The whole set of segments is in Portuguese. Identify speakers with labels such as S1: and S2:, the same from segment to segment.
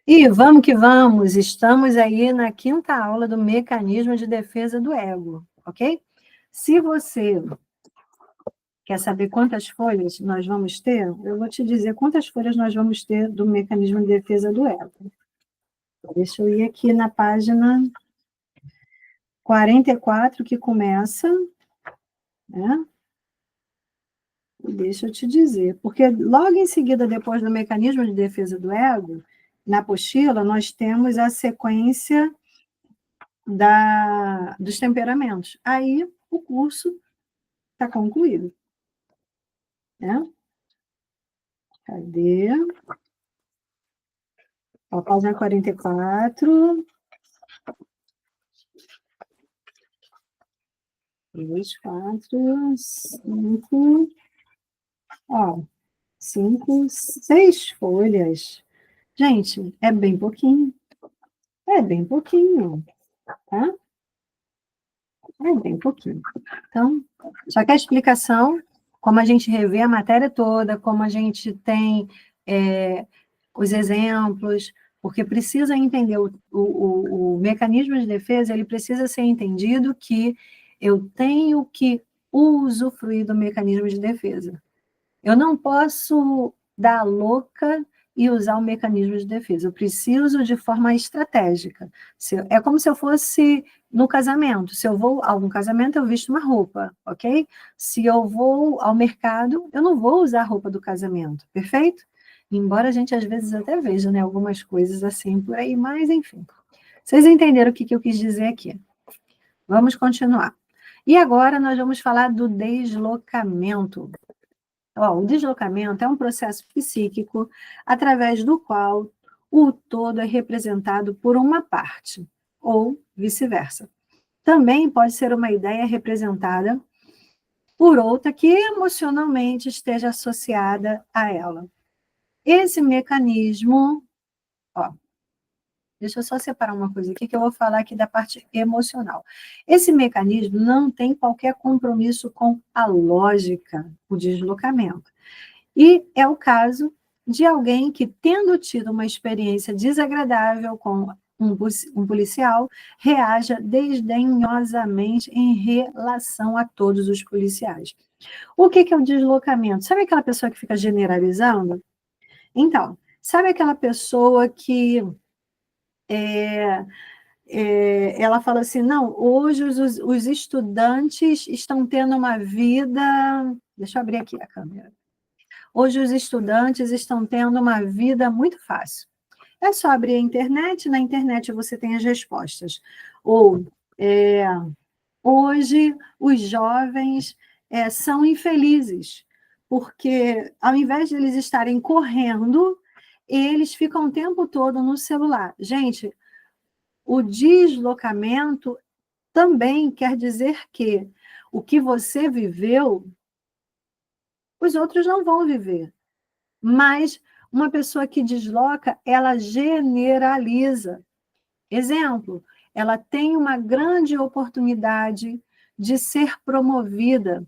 S1: E vamos que vamos, estamos aí na 5ª aula do mecanismo de defesa do ego, ok? Se você quer saber quantas folhas nós vamos ter, eu vou te dizer quantas folhas nós vamos ter do mecanismo de defesa do ego. Deixa eu ir aqui na página 44, que começa, né? Deixa eu te dizer, porque logo em seguida, depois do mecanismo de defesa do ego, na apostila, nós temos a sequência dos temperamentos. Aí, o curso está concluído. Né? Cadê? Ó, página 44. 2, 4, 5. Ó, 5, 6 folhas. Gente, é bem pouquinho. É bem pouquinho, tá? É bem pouquinho. Então, só que a explicação, como a gente revê a matéria toda, como a gente tem os exemplos, porque precisa entender o mecanismo de defesa, ele precisa ser entendido que eu tenho que usufruir do mecanismo de defesa. Eu não posso dar a louca e usar o mecanismo de defesa. Eu preciso de forma estratégica. É como se eu fosse no casamento. Se eu vou a algum casamento, eu visto uma roupa, ok? Se eu vou ao mercado, eu não vou usar a roupa do casamento, perfeito? Embora a gente às vezes até veja, né, algumas coisas assim por aí, mas enfim. Vocês entenderam o que eu quis dizer aqui? Vamos continuar. E agora nós vamos falar do deslocamento. Ó, o deslocamento é um processo psíquico através do qual o todo é representado por uma parte, ou vice-versa. Também pode ser uma ideia representada por outra que emocionalmente esteja associada a ela. Esse mecanismo, ó, deixa eu só separar uma coisa aqui, que eu vou falar aqui da parte emocional. Esse mecanismo não tem qualquer compromisso com a lógica, o deslocamento. E é o caso de alguém que, tendo tido uma experiência desagradável com um policial, reaja desdenhosamente em relação a todos os policiais. O que é o deslocamento? Sabe aquela pessoa que fica generalizando? Então, sabe aquela pessoa que ela fala assim, não, hoje os estudantes estão tendo uma vida... Deixa eu abrir aqui a câmera. Hoje os estudantes estão tendo uma vida muito fácil. É só abrir a internet, na internet você tem as respostas. Ou, hoje os jovens são infelizes, porque ao invés de eles estarem correndo, eles ficam o tempo todo no celular. Gente, o deslocamento também quer dizer que o que você viveu, os outros não vão viver. Mas uma pessoa que desloca, ela generaliza. Exemplo, ela tem uma grande oportunidade de ser promovida,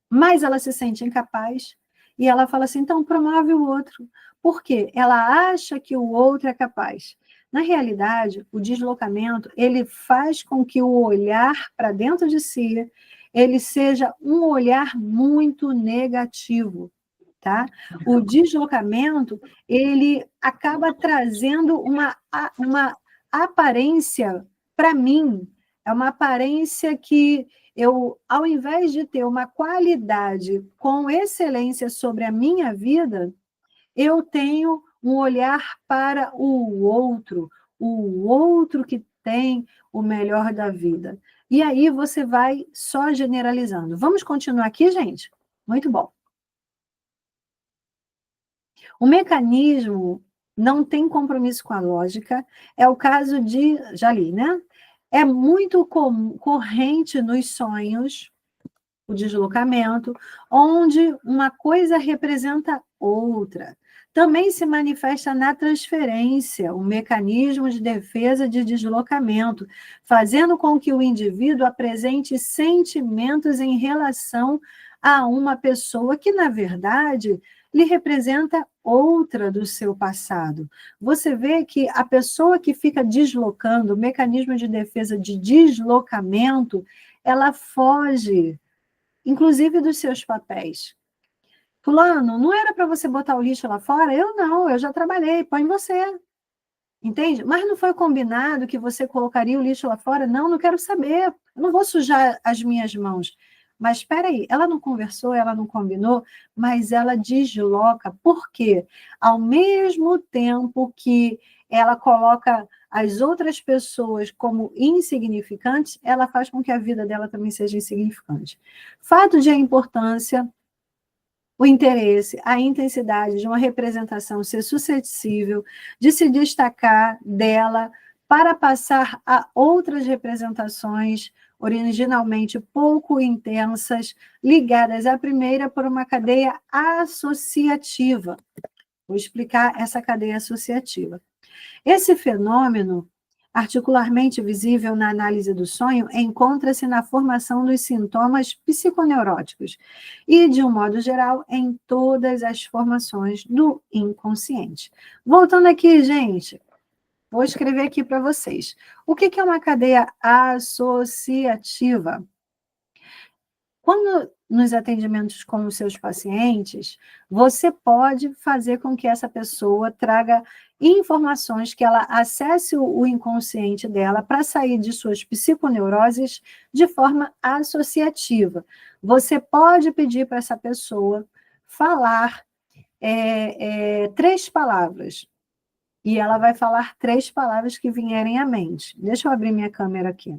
S1: mas ela se sente incapaz e ela fala assim, então promove o outro. Por quê? Ela acha que o outro é capaz. Na realidade, o deslocamento, ele faz com que o olhar para dentro de si, ele seja um olhar muito negativo. Tá? O deslocamento, ele acaba trazendo uma aparência, para mim, é uma aparência que eu, ao invés de ter uma qualidade com excelência sobre a minha vida, eu tenho um olhar para o outro que tem o melhor da vida. E aí você vai só generalizando. Vamos continuar aqui, gente? Muito bom. O mecanismo não tem compromisso com a lógica, é o caso de, já li, né? É muito corrente nos sonhos, o deslocamento, onde uma coisa representa outra. Também se manifesta na transferência, o mecanismo de defesa de deslocamento, fazendo com que o indivíduo apresente sentimentos em relação a uma pessoa que, na verdade, lhe representa outra do seu passado. Você vê que a pessoa que fica deslocando, o mecanismo de defesa de deslocamento, ela foge, inclusive dos seus papéis. Fulano, não era para você botar o lixo lá fora? Eu não, eu já trabalhei, põe você. Entende? Mas não foi combinado que você colocaria o lixo lá fora? Não, não quero saber. Eu não vou sujar as minhas mãos. Mas espera aí, ela não conversou, ela não combinou, mas ela desloca. Por quê? Ao mesmo tempo que ela coloca as outras pessoas como insignificantes, ela faz com que a vida dela também seja insignificante. Fato de a importância, o interesse, a intensidade de uma representação ser suscetível de se destacar dela para passar a outras representações originalmente pouco intensas, ligadas à primeira por uma cadeia associativa. Vou explicar essa cadeia associativa. Esse fenômeno, particularmente visível na análise do sonho, encontra-se na formação dos sintomas psiconeuróticos e, de um modo geral, em todas as formações do inconsciente. Voltando aqui, gente, vou escrever aqui para vocês. O que é uma cadeia associativa? Quando nos atendimentos com os seus pacientes, você pode fazer com que essa pessoa traga informações, que ela acesse o inconsciente dela para sair de suas psiconeuroses de forma associativa. Você pode pedir para essa pessoa falar 3 palavras, e ela vai falar 3 palavras que vierem à mente. Deixa eu abrir minha câmera aqui.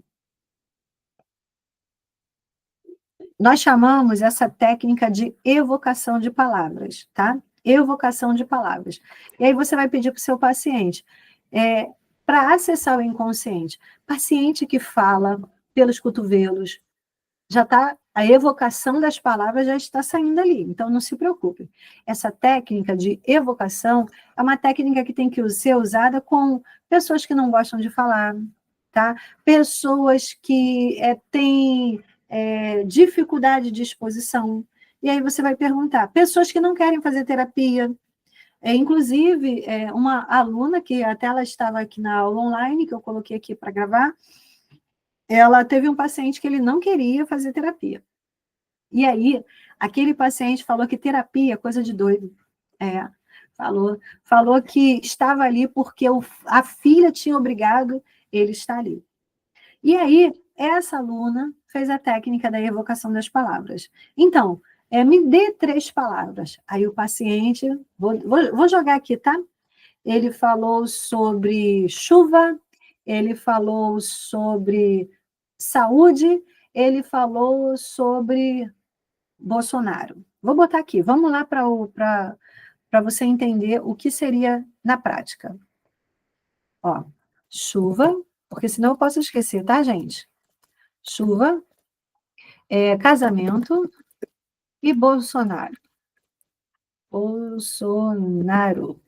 S1: Nós chamamos essa técnica de evocação de palavras, tá? Evocação de palavras. E aí você vai pedir para o seu paciente, para acessar o inconsciente. Paciente que fala pelos cotovelos, já está, a evocação das palavras já está saindo ali, então não se preocupe. Essa técnica de evocação é uma técnica que tem que ser usada com pessoas que não gostam de falar, tá? Pessoas que têm dificuldade de exposição. E aí você vai perguntar, pessoas que não querem fazer terapia. Inclusive, uma aluna, que até ela estava aqui na aula online, que eu coloquei aqui para gravar, ela teve um paciente que ele não queria fazer terapia. E aí, aquele paciente falou que terapia é coisa de doido. Falou que estava ali porque a filha tinha obrigado ele a estar ali. E aí, essa aluna fez a técnica da evocação das palavras. Então, me dê 3 palavras. Aí o paciente, vou jogar aqui, tá? Ele falou sobre chuva, ele falou sobre saúde, ele falou sobre Bolsonaro. Vou botar aqui, vamos lá para você entender o que seria na prática. Ó, chuva, porque senão eu posso esquecer, tá, gente? Chuva, casamento e Bolsonaro. Bolsonaro.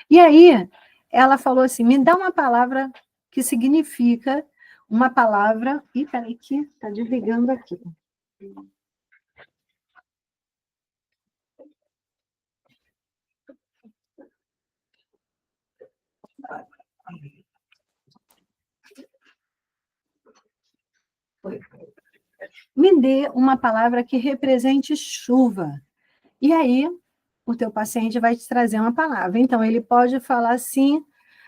S1: E aí, ela falou assim, me dá uma palavra que significa uma palavra... Ih, peraí que está desligando aqui. Me dê uma palavra que represente chuva. E aí, o teu paciente vai te trazer uma palavra. Então, ele pode falar assim,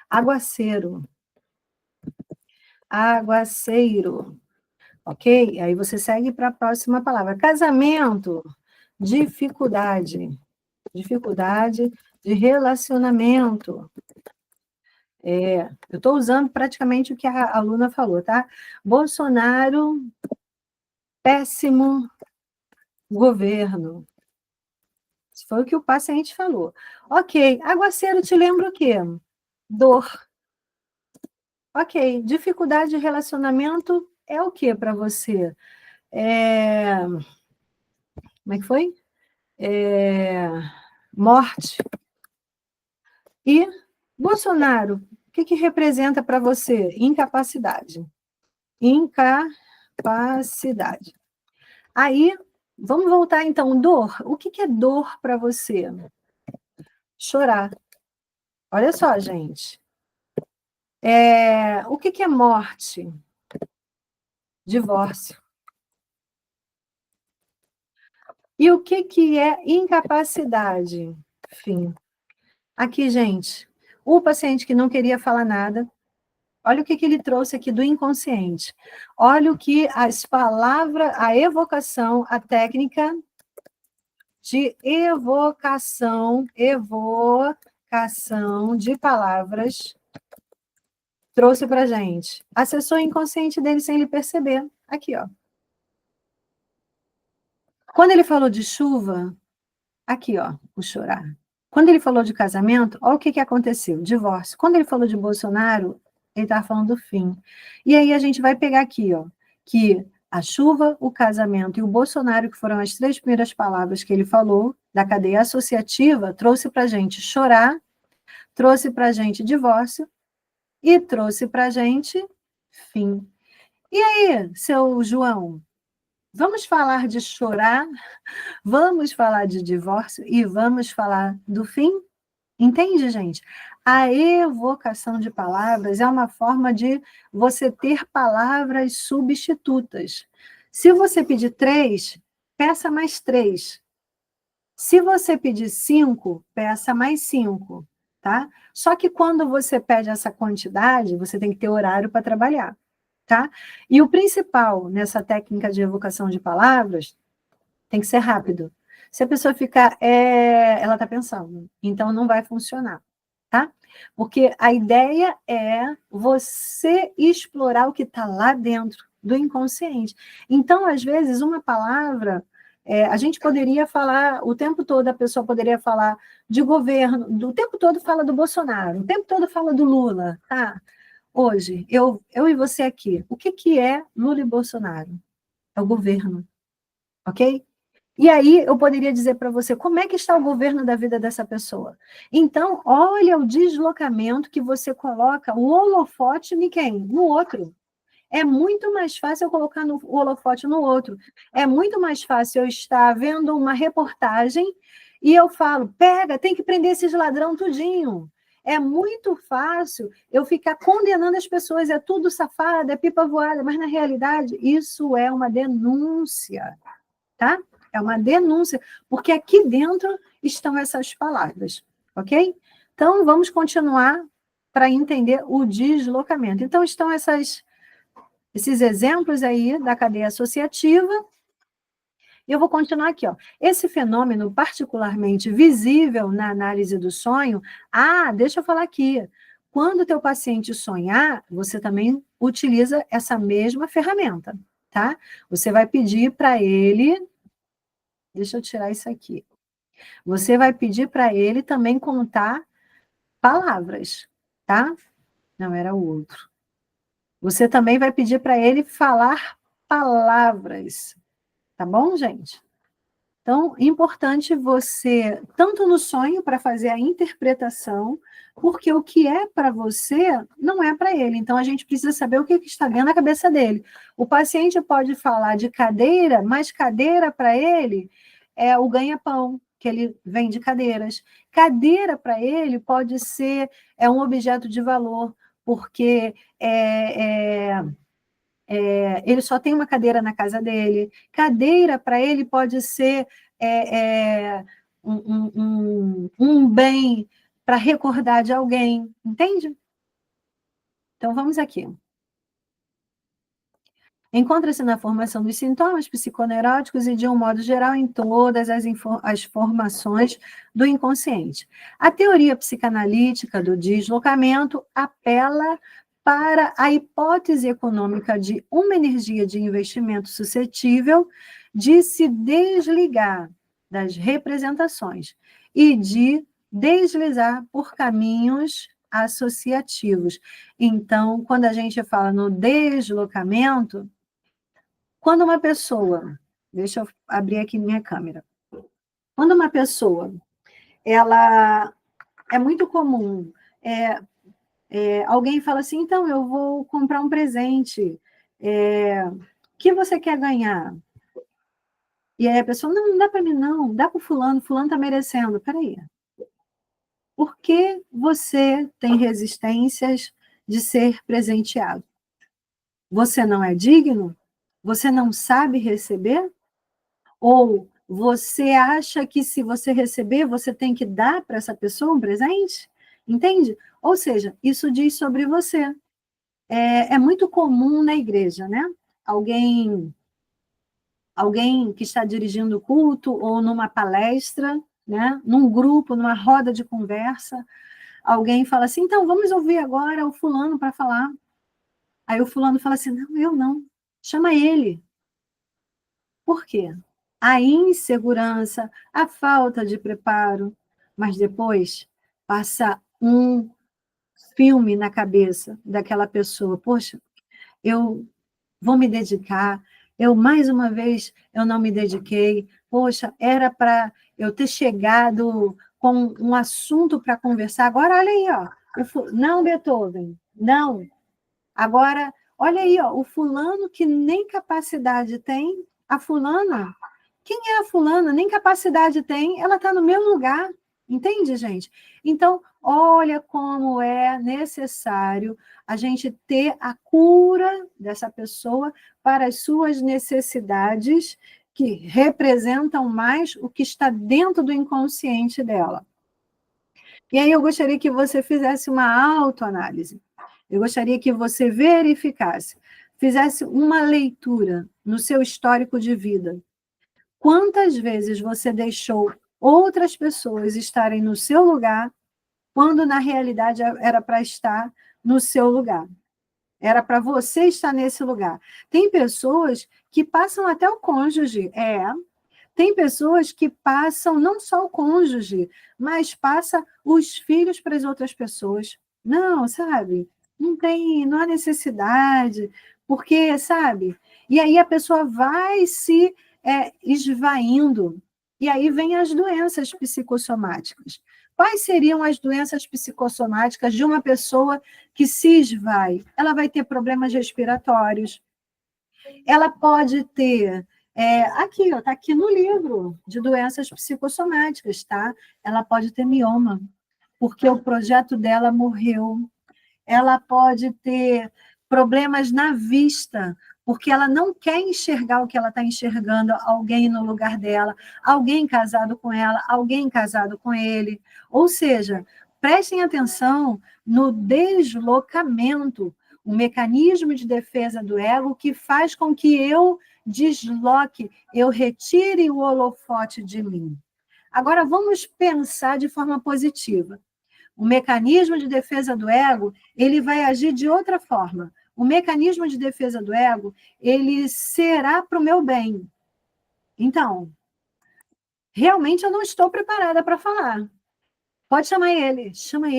S1: aguaceiro. Aguaceiro. Ok? Aí você segue para a próxima palavra. Casamento, dificuldade. Dificuldade de relacionamento. Eu estou usando praticamente o que a aluna falou, tá? Bolsonaro, péssimo governo. Isso foi o que o paciente falou. Ok, aguaceiro te lembra o quê? Dor. Ok, dificuldade de relacionamento é o que para você? Como é que foi? Morte. E Bolsonaro, o que representa para você? Incapacidade. Incapacidade. Aí, Vamos voltar, então, dor. O que que é dor para você? Chorar. Olha só, gente. O que que é morte? Divórcio. E o que que é incapacidade? Fim. Aqui, gente, o paciente que não queria falar nada, olha o que que ele trouxe aqui do inconsciente. Olha o que as palavras, a evocação, a técnica de evocação de palavras trouxe para gente. Acessou o inconsciente dele sem ele perceber. Aqui, ó. Quando ele falou de chuva, aqui, ó, o chorar. Quando ele falou de casamento, olha o que que aconteceu, divórcio. Quando ele falou de Bolsonaro, ele estava falando do fim. E aí a gente vai pegar aqui, ó, que a chuva, o casamento e o Bolsonaro, que foram as três primeiras palavras que ele falou, da cadeia associativa, trouxe para a gente chorar, trouxe para a gente divórcio e trouxe para a gente fim. E aí, seu João, vamos falar de chorar, vamos falar de divórcio e vamos falar do fim? Entende, gente? A evocação de palavras é uma forma de você ter palavras substitutas. Se você pedir 3, peça mais 3. Se você pedir 5, peça mais 5, tá? Só que quando você pede essa quantidade, você tem que ter horário para trabalhar, tá? E o principal nessa técnica de evocação de palavras tem que ser rápido. Se a pessoa ficar, ela está pensando, então não vai funcionar, tá? Porque a ideia é você explorar o que está lá dentro do inconsciente. Então, às vezes, uma palavra, a gente poderia falar, o tempo todo a pessoa poderia falar de governo, o tempo todo fala do Bolsonaro, o tempo todo fala do Lula, tá? Hoje, eu e você aqui, o que que é Lula e Bolsonaro? É o governo, ok? E aí eu poderia dizer para você como é que está o governo da vida dessa pessoa. Então, olha o deslocamento que você coloca o holofote em quem? No outro. É muito mais fácil eu colocar o holofote no outro. É muito mais fácil eu estar vendo uma reportagem e eu falo, pega, tem que prender esses ladrão tudinho. É muito fácil eu ficar condenando as pessoas, é tudo safado, é pipa voada, mas na realidade isso é uma denúncia, tá? É uma denúncia, porque aqui dentro estão essas palavras, ok? Então, vamos continuar para entender o deslocamento. Então, estão esses exemplos aí da cadeia associativa. E eu vou continuar aqui, ó. Esse fenômeno particularmente visível na análise do sonho. Ah, deixa eu falar aqui. Quando o teu paciente sonhar, você também utiliza essa mesma ferramenta, tá? Você vai pedir para ele. Deixa eu tirar isso aqui. Você vai pedir para ele também contar palavras, tá? Não era o outro. Você também vai pedir para ele falar palavras, tá bom, gente? Então, importante você, tanto no sonho, para fazer a interpretação, porque o que é para você não é para ele. Então, a gente precisa saber o que está dentro da cabeça dele. O paciente pode falar de cadeira, mas cadeira para ele é o ganha-pão, que ele vende cadeiras. Cadeira para ele pode ser um objeto de valor, porque ele só tem uma cadeira na casa dele. Cadeira, para ele, pode ser um bem para recordar de alguém, entende? Então, vamos aqui. Encontra-se na formação dos sintomas psiconeuróticos e, de um modo geral, em todas as formações do inconsciente. A teoria psicanalítica do deslocamento apela para a hipótese econômica de uma energia de investimento suscetível de se desligar das representações e de deslizar por caminhos associativos. Então, quando a gente fala no deslocamento, quando uma pessoa, deixa eu abrir aqui minha câmera. Quando uma pessoa, ela é muito comum, alguém fala assim, então eu vou comprar um presente, o que você quer ganhar? E aí a pessoa, não, não dá para mim não, dá para o fulano está merecendo. Peraí, por que você tem resistências de ser presenteado? Você não é digno? Você não sabe receber? Ou você acha que se você receber, você tem que dar para essa pessoa um presente? Entende? Ou seja, isso diz sobre você. É muito comum na igreja, né? Alguém, alguém que está dirigindo o culto ou numa palestra, né? Num grupo, numa roda de conversa, alguém fala assim, então vamos ouvir agora o fulano para falar. Aí o fulano fala assim, não, eu não, chama ele. Por quê? A insegurança, a falta de preparo, mas depois passa um filme na cabeça daquela pessoa. Poxa, eu vou me dedicar. Eu, mais uma vez, eu não me dediquei. Poxa, era para eu ter chegado com um assunto para conversar. Agora, olha aí, ó. Não, Beethoven, não. Agora, olha aí, ó, o fulano que nem capacidade tem, a fulana. Quem é a fulana? Nem capacidade tem, ela está no meu lugar. Entende, gente? Então, olha como é necessário a gente ter a cura dessa pessoa para as suas necessidades, que representam mais o que está dentro do inconsciente dela. E aí eu gostaria que você fizesse uma autoanálise. Eu gostaria que você verificasse, fizesse uma leitura no seu histórico de vida. Quantas vezes você deixou outras pessoas estarem no seu lugar, quando na realidade era para estar no seu lugar? Era para você estar nesse lugar. Tem pessoas que passam até o cônjuge, tem pessoas que passam não só o cônjuge, mas passa os filhos para as outras pessoas. Não, sabe? Não há necessidade, porque, sabe? E aí a pessoa vai se esvaindo. E aí vem as doenças psicossomáticas. Quais seriam as doenças psicossomáticas de uma pessoa que se esvai? Ela vai ter problemas respiratórios, ela pode ter aqui, ó, tá aqui no livro de doenças psicossomáticas, tá? Ela pode ter mioma, porque o projeto dela morreu. Ela pode ter problemas na vista, porque ela não quer enxergar o que ela está enxergando, alguém no lugar dela, alguém casado com ela, alguém casado com ele. Ou seja, prestem atenção no deslocamento, o mecanismo de defesa do ego que faz com que eu desloque, eu retire o holofote de mim. Agora, vamos pensar de forma positiva. O mecanismo de defesa do ego, ele vai agir de outra forma. O mecanismo de defesa do ego, ele será para o meu bem. Então, realmente eu não estou preparada para falar. Pode chamar ele, chama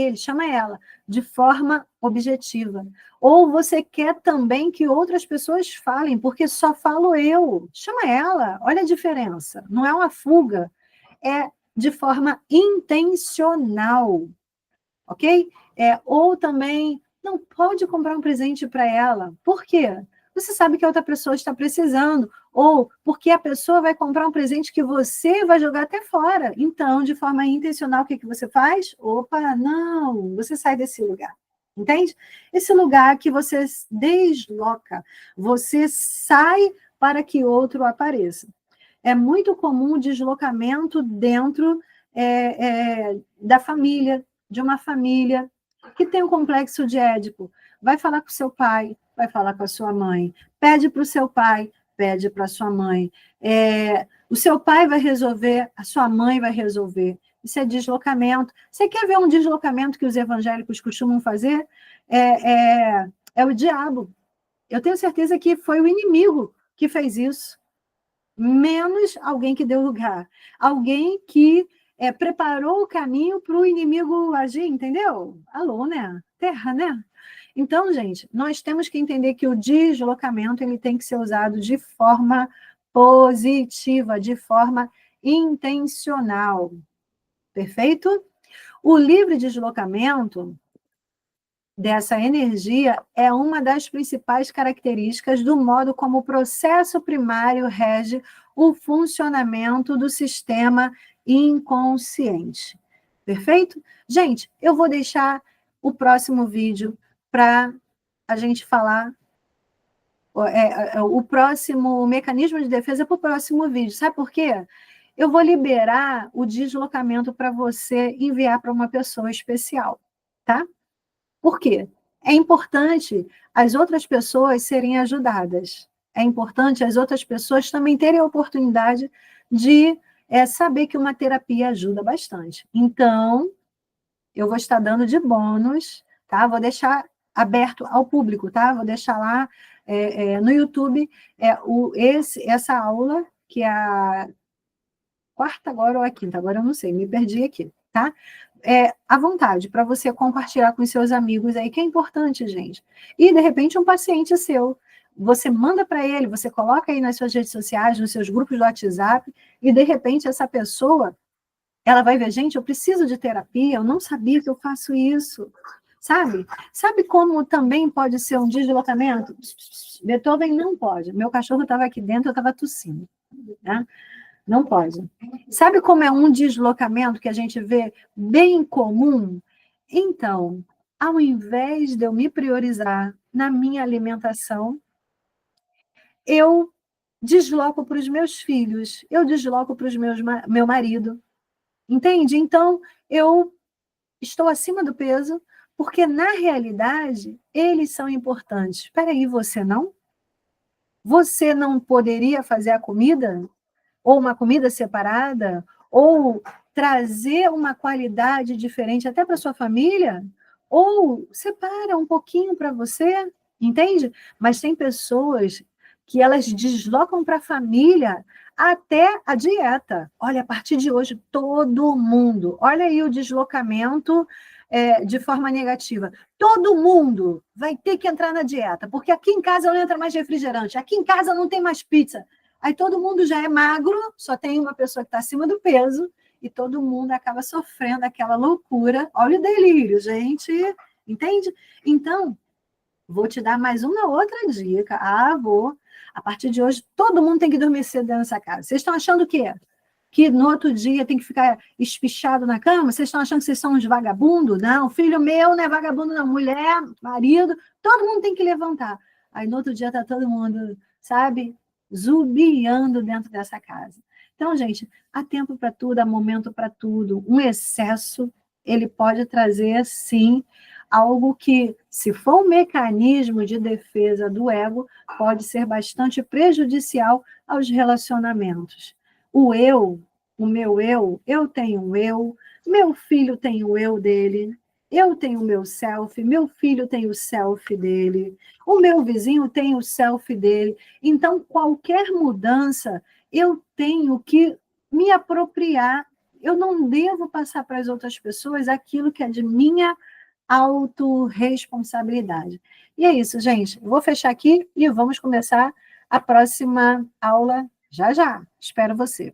S1: ela, de forma objetiva. Ou você quer também que outras pessoas falem, porque só falo eu. Chama ela, olha a diferença. Não é uma fuga, é de forma intencional. Ok? Ou também, não pode comprar um presente para ela. Por quê? Você sabe que a outra pessoa está precisando. Ou porque a pessoa vai comprar um presente que você vai jogar até fora. Então, de forma intencional, o que você faz? Opa, não, você sai desse lugar. Entende? Esse lugar que você desloca, você sai para que outro apareça. É muito comum o deslocamento dentro da família, de uma família que tem um complexo de Édipo. Vai falar com seu pai, vai falar com a sua mãe, pede para o seu pai, pede para a sua mãe. O seu pai vai resolver, a sua mãe vai resolver. Isso é deslocamento. Você quer ver um deslocamento que os evangélicos costumam fazer? É o diabo. Eu tenho certeza que foi o inimigo que fez isso, menos alguém que deu lugar. Alguém que preparou o caminho para o inimigo agir, entendeu? Alô, né? Terra, né? Então, gente, nós temos que entender que o deslocamento ele tem que ser usado de forma positiva, de forma intencional. Perfeito? O livre deslocamento, dessa energia é uma das principais características do modo como o processo primário rege o funcionamento do sistema inconsciente. Perfeito? Gente, eu vou deixar o próximo vídeo para a gente falar o próximo mecanismo de defesa para o próximo vídeo. Sabe por quê? Eu vou liberar o deslocamento para você enviar para uma pessoa especial, tá? Por quê? É importante as outras pessoas serem ajudadas. É importante as outras pessoas também terem a oportunidade de saber que uma terapia ajuda bastante. Então, eu vou estar dando de bônus, tá? Vou deixar aberto ao público, tá? Vou deixar lá no YouTube essa aula, que é a quarta agora ou a quinta, agora eu não sei, me perdi aqui, tá? À vontade, para você compartilhar com os seus amigos aí, que é importante, gente. E, de repente, um paciente seu, você manda para ele, você coloca aí nas suas redes sociais, nos seus grupos do WhatsApp, e, de repente, essa pessoa, ela vai ver, gente, eu preciso de terapia, eu não sabia que eu faço isso, sabe? Sabe como também pode ser um deslocamento? Beethoven não pode. Meu cachorro estava aqui dentro, eu estava tossindo, né? Não pode. Sabe como é um deslocamento que a gente vê bem comum? Então, ao invés de eu me priorizar na minha alimentação, eu desloco para os meus filhos, eu desloco para meu marido. Entende? Então, eu estou acima do peso, porque, na realidade, eles são importantes. Espera aí, você não? Você não poderia fazer a comida? Ou uma comida separada, ou trazer uma qualidade diferente até para sua família, ou separa um pouquinho para você, entende? Mas tem pessoas que elas deslocam para a família até a dieta. Olha, a partir de hoje, todo mundo, olha aí o deslocamento de forma negativa. Todo mundo vai ter que entrar na dieta, porque aqui em casa não entra mais refrigerante, aqui em casa não tem mais pizza. Aí todo mundo já é magro, só tem uma pessoa que está acima do peso, e todo mundo acaba sofrendo aquela loucura. Olha o delírio, gente. Entende? Então, vou te dar mais uma outra dica. Vou. A partir de hoje, todo mundo tem que dormir cedo dentro dessa casa. Vocês estão achando o quê? Que no outro dia tem que ficar espichado na cama? Vocês estão achando que vocês são uns vagabundos? Não, filho meu não é vagabundo, não. Mulher, marido, todo mundo tem que levantar. Aí no outro dia está todo mundo, sabe, zubiando dentro dessa casa. Então, gente, há tempo para tudo, há momento para tudo. Um excesso, ele pode trazer, sim, algo que, se for um mecanismo de defesa do ego, pode ser bastante prejudicial aos relacionamentos. O meu eu tenho um eu, meu filho tem o eu dele, eu tenho o meu self, meu filho tem o self dele, o meu vizinho tem o self dele. Então, qualquer mudança, eu tenho que me apropriar. Eu não devo passar para as outras pessoas aquilo que é de minha autorresponsabilidade. E é isso, gente. Eu vou fechar aqui e vamos começar a próxima aula já já. Espero você.